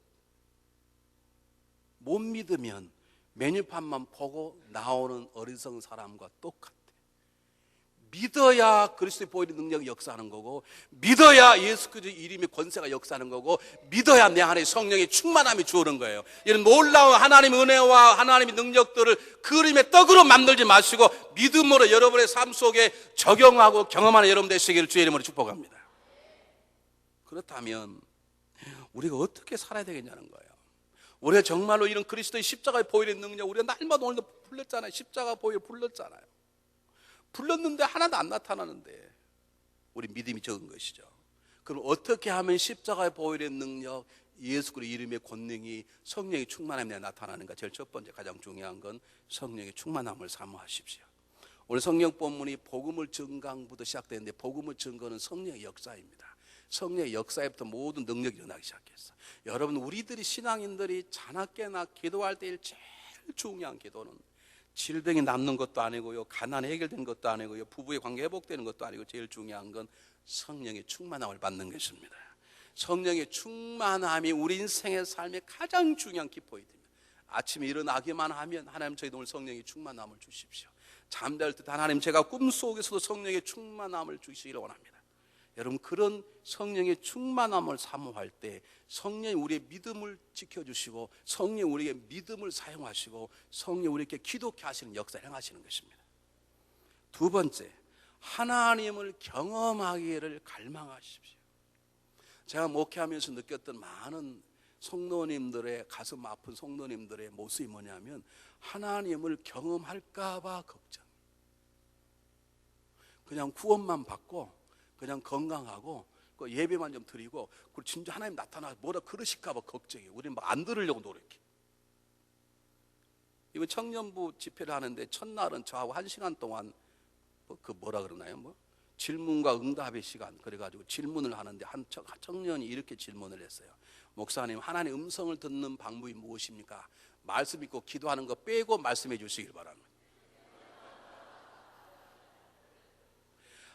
못 믿으면 메뉴판만 보고 나오는 어리석은 사람과 똑같아. 믿어야 그리스도의 보혈의 능력이 역사하는 거고, 믿어야 예수 그리스도의 이름의 권세가 역사하는 거고, 믿어야 내 안에 성령의 충만함이 주어는 거예요. 이런 놀라운 하나님의 은혜와 하나님의 능력들을 그림의 떡으로 만들지 마시고 믿음으로 여러분의 삶 속에 적용하고 경험하는 여러분 되시기를 주의 이름으로 축복합니다. 그렇다면 우리가 어떻게 살아야 되겠냐는 거예요. 우리가 정말로 이런 그리스도의 십자가의 보혈의 능력, 우리가 날마다 오늘도 불렀잖아요. 십자가 보혈 불렀잖아요. 불렀는데 하나도 안 나타나는데 우리 믿음이 적은 것이죠. 그럼 어떻게 하면 십자가의 보혈의 능력, 예수 그리스도의 이름의 권능이 성령의 충만함에 나타나는가? 제일 첫 번째 가장 중요한 건 성령의 충만함을 사모하십시오. 오늘 성령 본문이 복음을 증거부터 시작되는데 복음을 증거는 성령의 역사입니다. 성령의 역사에부터 모든 능력이 일어나기 시작했어. 여러분 우리들이 신앙인들이 자나깨나 기도할 때 제일 중요한 기도는 질병이 낫는 것도 아니고요, 가난 해결되는 것도 아니고요, 부부의 관계 회복되는 것도 아니고 제일 중요한 건 성령의 충만함을 받는 것입니다. 성령의 충만함이 우리 인생의 삶의 가장 중요한 키포인트입니다. 아침에 일어나기만 하면 하나님 저희 오늘 성령의 충만함을 주십시오. 잠잘 때 하나님 제가 꿈속에서도 성령의 충만함을 주시기를 원합니다. 여러분 그런 성령의 충만함을 사모할 때 성령이 우리의 믿음을 지켜주시고 성령이 우리의 믿음을 사용하시고 성령이 우리에게 기도케 하시는 역사를 행하시는 것입니다. 두 번째, 하나님을 경험하기를 갈망하십시오. 제가 목회하면서 느꼈던 많은 성도님들의 가슴 아픈 성도님들의 모습이 뭐냐면 하나님을 경험할까 봐 걱정. 그냥 구원만 받고 그냥 건강하고 예배만 좀 드리고 그리고 진짜 하나님 나타나 뭐라 그러실까 봐 걱정해요. 우리는 막 안 들으려고 노력해. 이번 청년부 집회를 하는데 첫날은 저하고 1시간 동안 그 뭐라 그러나요? 질문과 응답의 시간. 그래가지고 질문을 하는데 한 청년이 이렇게 질문을 했어요. 목사님, 하나님의 음성을 듣는 방법이 무엇입니까? 말씀 읽고 기도하는 거 빼고 말씀해 주시길 바랍니다.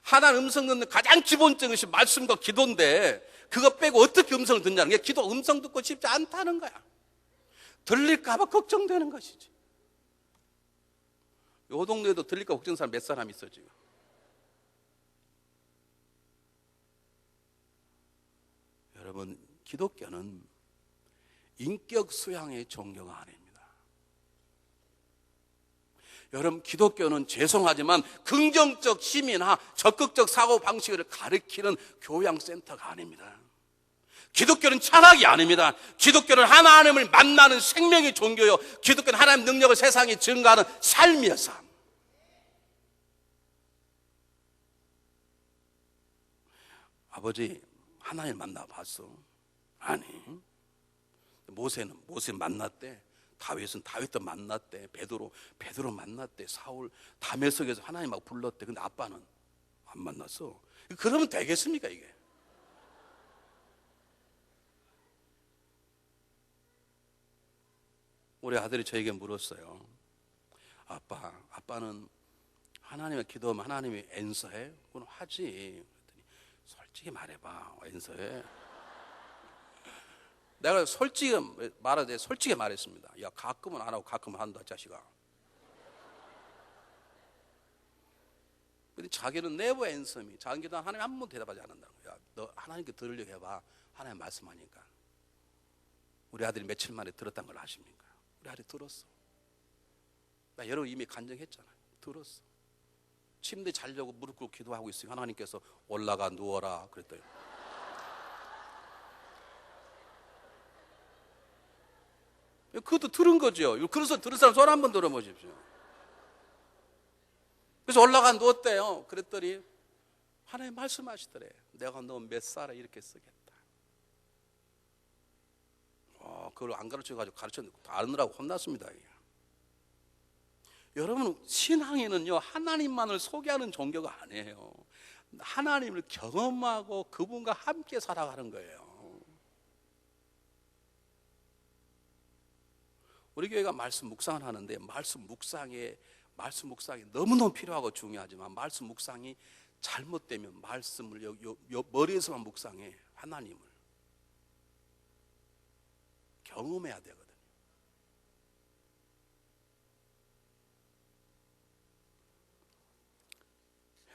하나님 음성 듣는 가장 기본적인 것이 말씀과 기도인데 그거 빼고 어떻게 음성을 듣냐는 게 기도 음성 듣고 싶지 않다는 거야. 들릴까 봐 걱정되는 것이지. 요 동네에도 들릴까 걱정하는 사람 몇 사람 있어 지금. 여러분 기독교는 인격 수양의 종교가 아닙니다. 여러분 기독교는 죄송하지만 긍정적 힘이나 적극적 사고방식을 가르치는 교양센터가 아닙니다. 기독교는 철학이 아닙니다. 기독교는 하나님을 만나는 생명의 종교요, 기독교는 하나님 능력을 세상에 증가하는 삶이야, 삶. 아버지, 하나님 만나봤어? 아니. 모세는 만났대. 다윗은 다윗도 만났대. 베드로 만났대. 사울 담에석에서 하나님 막 불렀대. 근데 아빠는 안 만났어. 그러면 되겠습니까, 이게? 우리 아들이 저에게 물었어요. 아빠는 하나님의 기도하면 하나님이 앤서해? 그건 하지. 그랬더니 솔직히 말해봐, 앤서해? 내가 솔직히 말했습니다. 야, 가끔은 안 하고 가끔은 한다, 자식아. 근데 자기는 never answer me. 자기 기도 하나님 한 번 대답하지 않는다는 거야. 야, 너 하나님께 들으려고 해봐. 하나님 말씀하니까. 우리 아들이 며칠 만에 들었다는 걸 아십니까? 우리 아들이 들었어. 나 여러분 이미 간증했잖아요. 들었어. 침대 자려고 무릎 꿇고 기도하고 있으니 하나님께서 올라가 누워라 그랬더니, 그것도 들은 거죠. 그래서 들은 사람 손 한번 들어보십시오. 그래서 올라가 누웠대요. 그랬더니 하나님 말씀하시더래. 내가 너 몇 살에 이렇게 쓰겠다. 그걸 안 가르쳐가지고 아느라고 혼났습니다. 여러분, 신앙에는요, 하나님만을 소개하는 종교가 아니에요. 하나님을 경험하고 그분과 함께 살아가는 거예요. 우리 교회가 말씀 묵상을 하는데 말씀 묵상이 너무너무 필요하고 중요하지만 말씀 묵상이 잘못되면 말씀을 머리에서만 묵상해. 하나님을 경험해야 되거든요.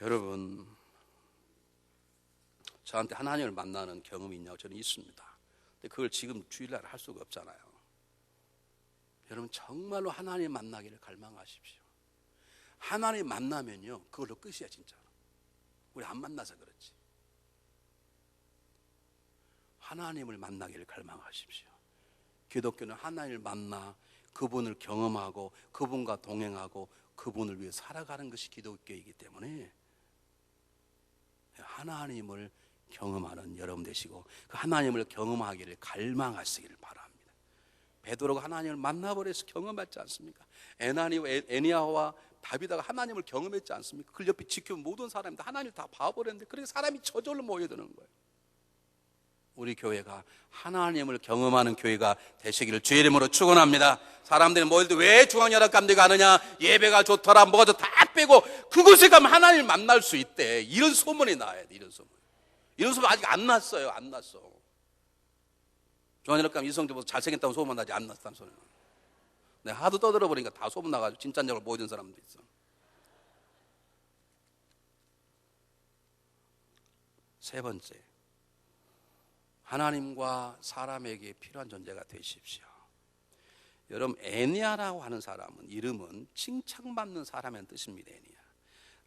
여러분, 저한테 하나님을 만나는 경험이 있냐고 저는 있습니다. 근데 그걸 지금 주일날 할 수가 없잖아요. 여러분, 정말로 하나님 만나기를 갈망하십시오. 하나님 만나면요, 그걸로 끝이야, 진짜로. 우리 안 만나서 그렇지. 하나님을 만나기를 갈망하십시오. 기독교는 하나님을 만나 그분을 경험하고 그분과 동행하고 그분을 위해 살아가는 것이 기독교이기 때문에 하나님을 경험하는 여러분 되시고 그 하나님을 경험하기를 갈망하시기를 바랍니다. 베드로가 하나님을 만나버려서 경험하지 않습니까? 애니야와 다비다가 하나님을 경험했지 않습니까? 그 옆에 지켜본 모든 사람들 하나님을 다 봐버렸는데 그래서 사람이 저절로 모여드는 거예요. 우리 교회가 하나님을 경험하는 교회가 되시기를 주의 이름으로 축원합니다. 사람들이 모여도 왜 중앙연합감리 가느냐, 예배가 좋더라, 뭐가 좋다 다 빼고 그곳에 가면 하나님을 만날 수 있대. 이런 소문이 나야 돼. 이런 소문 아직 안 났어요. 안 났어. 중앙연합감 이성재보다 잘생겼다고 소문 나지 안 났다는 소리는. 내가 하도 떠들어버리니까 다 소문 나가지고 진짜인 줄 보여준 사람도 있어. 세 번째, 하나님과 사람에게 필요한 존재가 되십시오. 여러분, 애니야라고 하는 사람은 이름은 칭찬받는 사람이라는 뜻입니다. 애니야.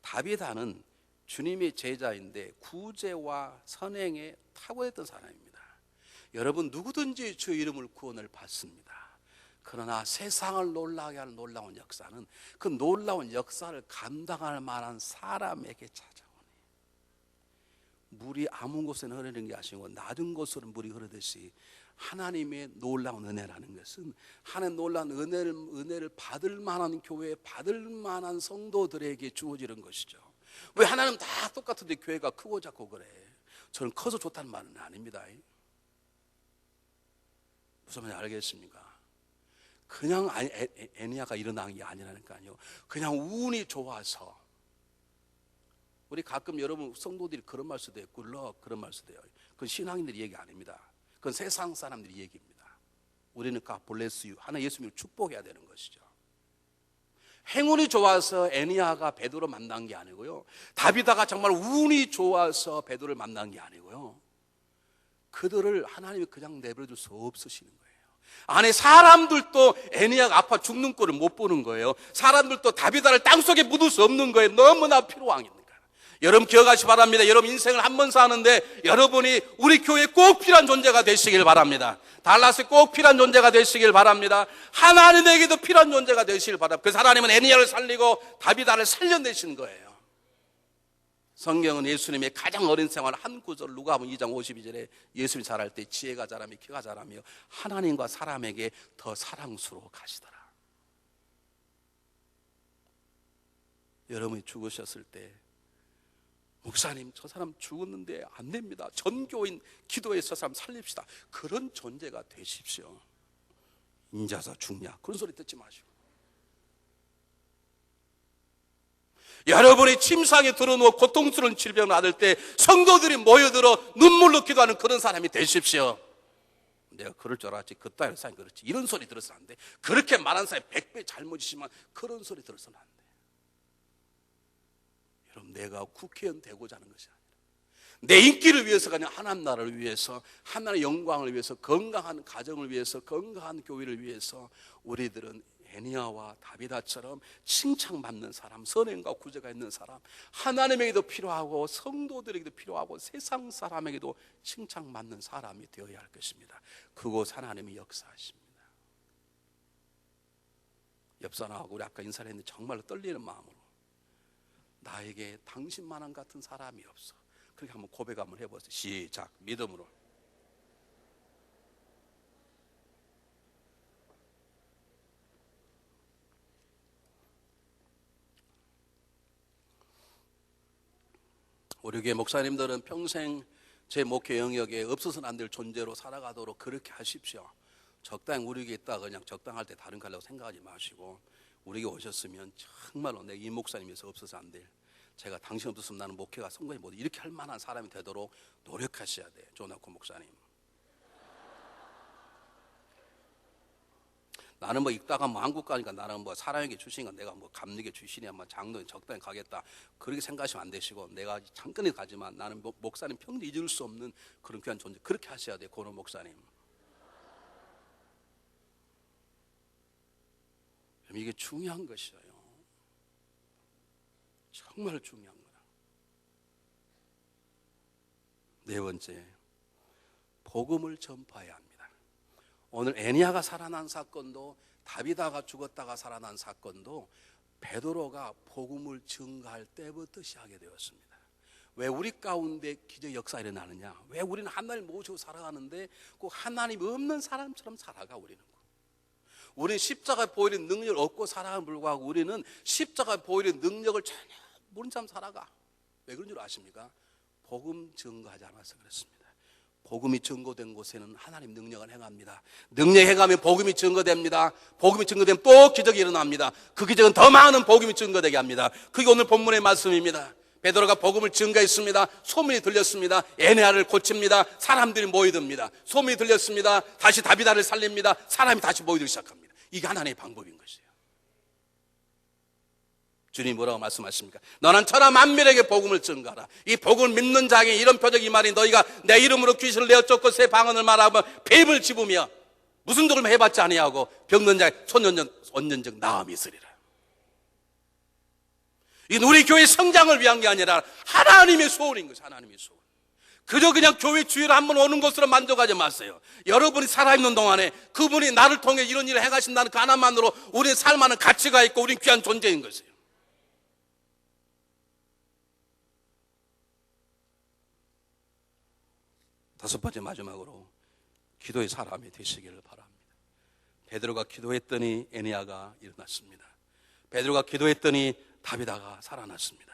다비다는 주님의 제자인데 구제와 선행에 탁월했던 사람입니다. 여러분, 누구든지 주 이름을 구원을 받습니다. 그러나 세상을 놀라게 하는 놀라운 역사는 그 놀라운 역사를 감당할 만한 사람에게 찾아오니, 물이 아무 곳에는 흐르는 게 아니고 낮은 곳으로 물이 흐르듯이 하나님의 놀라운 은혜라는 것은 하나님의 놀라운 은혜를 받을 만한 교회, 받을 만한 성도들에게 주어지는 것이죠. 왜 하나님 다 똑같은데 교회가 크고 작고 그래? 저는 커서 좋다는 말은 아닙니다. 무슨 말인지 알겠습니까? 그냥 애니야가 일어난 게 아니라니까요. 그냥 운이 좋아서. 우리 가끔 여러분 성도들이 그런 말 쓰대요. 굴러 그런 말 쓰대요. 그건 신앙인들이 얘기 아닙니다. 그건 세상 사람들이 얘기입니다. 우리는 God bless you, 하나 예수님을 축복해야 되는 것이죠. 행운이 좋아서 애니야가 베드로 만난 게 아니고요, 다비다가 정말 운이 좋아서 베드로를 만난 게 아니고요, 그들을 하나님이 그냥 내버려둘 수 없으시는 거예요. 안에 사람들도 애니야가 아파 죽는 꼴을 못 보는 거예요. 사람들도 다비다를 땅속에 묻을 수 없는 거예요. 너무나 필요하니까. 여러분 기억하시기 바랍니다. 여러분 인생을 한 번 사는데 여러분이 우리 교회에 꼭 필요한 존재가 되시길 바랍니다. 달라스에 꼭 필요한 존재가 되시길 바랍니다. 하나님에게도 필요한 존재가 되시길 바랍니다. 그래서 하나님은 애니야를 살리고 다비다를 살려내신 거예요. 성경은 예수님의 가장 어린 생활 한 구절 누가복음 2장 52절에 예수님이 자랄 때 지혜가 자라며 키가 자라며 하나님과 사람에게 더 사랑스러워 가시더라. 여러분이 죽으셨을 때 목사님 저 사람 죽었는데 안 됩니다. 전교인 기도해서 저 사람 살립시다. 그런 존재가 되십시오. 인자서 죽냐 그런 소리 듣지 마시고 여러분이 침상에 들어누워 고통스러운 질병을 앓을 때 성도들이 모여들어 눈물로 기도하는 그런 사람이 되십시오. 내가 그럴 줄 알았지 그따위로 사람이 그렇지 이런 소리 들어서는 안 돼. 그렇게 말한 사람이 100배 잘못이지만 그런 소리 들어서는 안 돼. 여러분 내가 국회의원 되고자 하는 것이 아니라 내 인기를 위해서가 아니라 하나님 나라를 위해서 하나님의 영광을 위해서 건강한 가정을 위해서 건강한 교회를 위해서 우리들은 애니야와 다비다처럼 칭찬받는 사람, 선행과 구제가 있는 사람, 하나님에게도 필요하고 성도들에게도 필요하고 세상 사람에게도 칭찬받는 사람이 되어야 할 것입니다. 그곳 하나님이 역사하십니다. 옆 사람하고 우리 아까 인사를 했는데 정말로 떨리는 마음으로 나에게 당신만한 같은 사람이 없어. 그렇게 한번 고백 한번 해보세요. 시작. 믿음으로. 우리 교회 목사님들은 평생 제 목회 영역에 없어서는 안 될 존재로 살아가도록 그렇게 하십시오. 적당히 우리 교회에 있다 그냥 적당할 때 다른 가려고 생각하지 마시고 우리 교회 오셨으면 정말로 내 이 목사님에서 없어서 안 될 제가 당신 없었으면 나는 목회가 성공이 못 이렇게 할 만한 사람이 되도록 노력하셔야 돼요. 조나코 목사님. 나는 뭐 읽다가 뭐 한국 가니까 나는 뭐 사람에게 주시니까 내가 뭐 감리교 출신이야 뭐 장로에 적당히 가겠다 그렇게 생각하시면 안 되시고 내가 잠깐에 가지만 나는 목사님 평생 잊을 수 없는 그런 귀한 존재 그렇게 하셔야 돼요. 고노 목사님. 이게 중요한 것이에요. 정말 중요한 거라. 네 번째, 복음을 전파해야 합니다. 오늘 애니야가 살아난 사건도 다비다가 죽었다가 살아난 사건도 베드로가 복음을 증거할 때부터 시작하게 되었습니다. 왜 우리 가운데 기적 역사가 일어나느냐? 왜 우리는 하나님을 모시고 살아가는데 꼭 하나님이 없는 사람처럼 살아가 우리는? 우리는 십자가에 보이는 능력을 얻고 살아가는 불구하고 우리는 십자가에 보이는 능력을 전혀 모른 참 살아가. 왜 그런 줄 아십니까? 복음 증거하지 않아서 그렇습니다. 복음이 증거된 곳에는 하나님 능력을 행합니다. 능력 행하면 복음이 증거됩니다. 복음이 증거되면 또 기적이 일어납니다. 그 기적은 더 많은 복음이 증거되게 합니다. 그게 오늘 본문의 말씀입니다. 베드로가 복음을 증거했습니다. 소문이 들렸습니다. 애니야를 고칩니다. 사람들이 모이듭니다. 소문이 들렸습니다. 다시 다비다를 살립니다. 사람이 다시 모이기 시작합니다. 이게 하나님의 방법인 것이에요. 주님 뭐라고 말씀하십니까? 너는 천하 만민에게 복음을 증거하라. 이 복음을 믿는 자에게 이런 표적 이 말이 너희가 내 이름으로 귀신을 내어 쫓고 새 방언을 말하며 뱀을 집으며 무슨 독을 해봤지 아니하고 병든 자에 손연적 나음이 있으리라. 이건 우리 교회 성장을 위한 게 아니라 하나님의 소원인 것이 하나님의 소원. 그저 그냥 교회 주일에 한번 오는 것으로 만족하지 마세요. 여러분이 살아있는 동안에 그분이 나를 통해 이런 일을 행하신다는 그 하나만으로 우리의 삶에는 가치가 있고 우리는 귀한 존재인 것이에요. 다섯 번째 마지막으로 기도의 사람이 되시기를 바랍니다. 베드로가 기도했더니 애니야가 일어났습니다. 베드로가 기도했더니 다비다가 살아났습니다.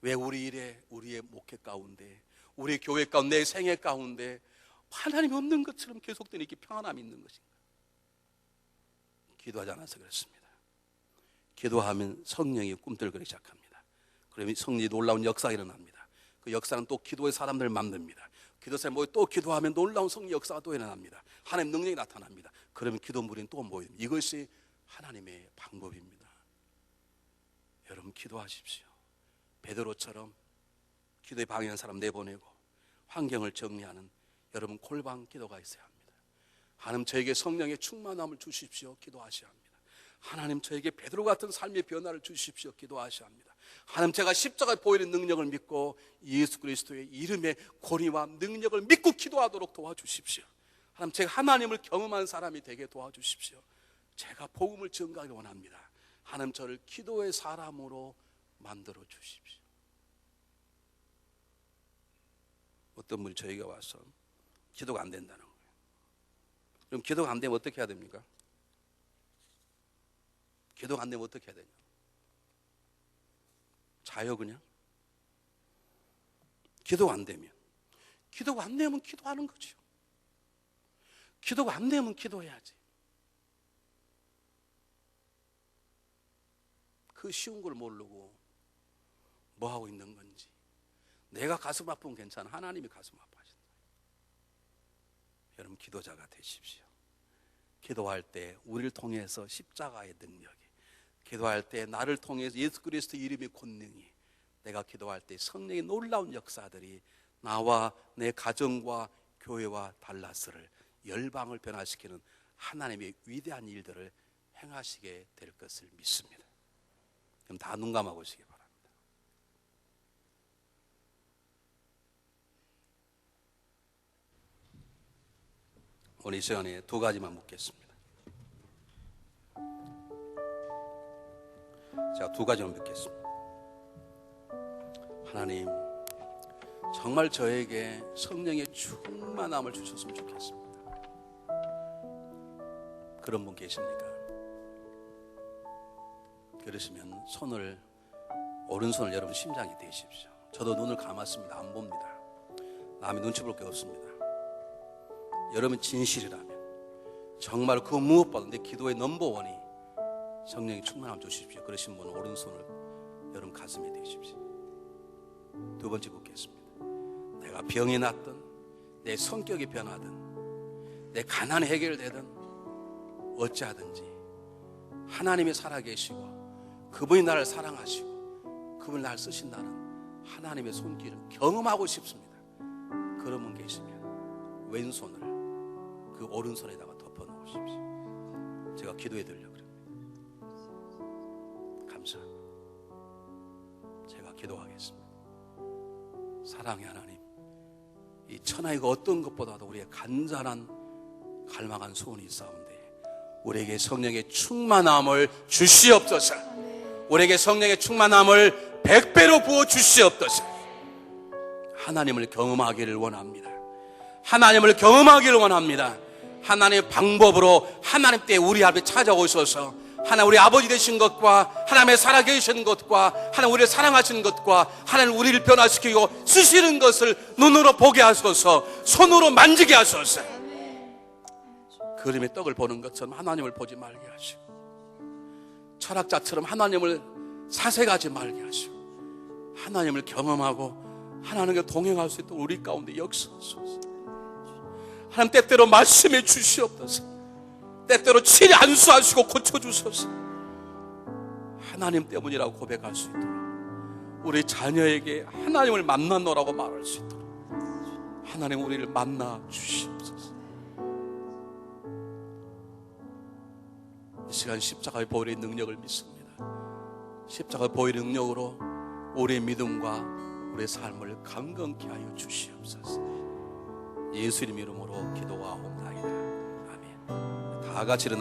왜 우리 일에 우리의 목회 가운데 우리 교회 가운데 내 생애 가운데 하나님이 없는 것처럼 계속되는 이렇게 평안함이 있는 것인가? 기도하지 않아서 그렇습니다. 기도하면 성령이 꿈틀거리기 시작합니다. 그러면 성령이 놀라운 역사가 일어납니다. 그 역사는 또 기도의 사람들을 만듭니다. 기도 사람이 모여 또 기도하면 놀라운 성령 역사가 또 일어납니다. 하나님 능력이 나타납니다. 그러면 기도 무리는 또 모입니다. 이것이 하나님의 방법입니다. 여러분 기도하십시오. 베드로처럼 기도에 방해하는 사람 내보내고 환경을 정리하는 여러분 골방 기도가 있어야 합니다. 하나님 저에게 성령의 충만함을 주십시오. 기도하셔야 합니다. 하나님 저에게 베드로 같은 삶의 변화를 주십시오. 기도하셔야 합니다. 하나님 제가 십자가에 보이는 능력을 믿고 예수 그리스도의 이름의 권위와 능력을 믿고 기도하도록 도와주십시오. 하나님 제가 하나님을 경험한 사람이 되게 도와주십시오. 제가 복음을 증가하기 원합니다. 하나님 저를 기도의 사람으로 만들어 주십시오. 어떤 분이 저에게 와서 기도가 안 된다는 거예요. 그럼 기도가 안 되면 어떻게 해야 됩니까? 기도가 안 되면 어떻게 해야 되냐? 자요 그냥? 기도가 안 되면 기도하는 거죠. 기도가 안 되면 기도해야지. 그 쉬운 걸 모르고 뭐 하고 있는 건지. 내가 가슴 아프면 괜찮아. 하나님이 가슴 아파하신다. 여러분 기도자가 되십시오. 기도할 때 우리를 통해서 십자가의 능력이, 기도할 때 나를 통해서 예수 그리스도 이름의 권능이, 내가 기도할 때 성령의 놀라운 역사들이 나와 내 가정과 교회와 달라스를, 열방을 변화시키는 하나님의 위대한 일들을 행하시게 될 것을 믿습니다. 그럼 다 눈 감아보시기 바랍니다. 오늘 이 시간에 두 가지만 묻겠습니다. 제가 두 가지만 묻겠습니다. 하나님, 정말 저에게 성령의 충만함을 주셨으면 좋겠습니다. 그런 분 계십니까? 그러시면 오른손을 여러분 심장에 대십시오. 저도 눈을 감았습니다. 안 봅니다. 남의 눈치 볼 게 없습니다. 여러분 진실이라면 정말 그 무엇보다 내 기도의 넘버원이 성령의 충만함을 주십시오. 그러신 분은 오른손을 여러분 가슴에 대십시오. 두 번째 묻겠습니다. 내가 병이 났든 내 성격이 변하든 내 가난이 해결되든 어찌하든지 하나님이 살아계시고 그분이 나를 사랑하시고 그분이 나를 쓰신다는 하나님의 손길을 경험하고 싶습니다. 그런 분 계시면 왼손을 그 오른손에다가 덮어놓으십시오. 제가 기도해 드리려고 합니다. 감사합니다. 제가 기도하겠습니다. 사랑의 하나님, 이 천하이가 어떤 것보다도 우리의 간절한 갈망한 소원이 있사온데 우리에게 성령의 충만함을 주시옵소서. 우리에게 성령의 충만함을 100배로 부어 주시옵소서. 하나님을 경험하기를 원합니다. 하나님을 경험하기를 원합니다. 하나님의 방법으로 하나님 때 우리 앞에 찾아오셔서 하나님 우리 아버지 되신 것과 하나님의 살아계신 것과 하나님 우리를 사랑하시는 것과 하나님 우리를 변화시키고 쓰시는 것을 눈으로 보게 하소서. 손으로 만지게 하소서. 그림의 떡을 보는 것처럼 하나님을 보지 말게 하시고 철학자처럼 하나님을 사색하지 말게 하시고 하나님을 경험하고 하나님과 동행할 수 있도록 우리 가운데 역사하소서. 하나님 때때로 말씀해 주시옵소서. 때때로 치료 안수하시고 고쳐주소서. 하나님 때문이라고 고백할 수 있도록 우리 자녀에게 하나님을 만나노라고 말할 수 있도록 하나님 우리를 만나 주시옵소서. 이 시간 십자가의 보혈의 능력을 믿습니다. 십자가의 보혈의 능력으로 우리의 믿음과 우리의 삶을 강건케 하여 주시옵소서. 예수님 이름으로 기도하옵나이다. 아멘. 다 같이 일어나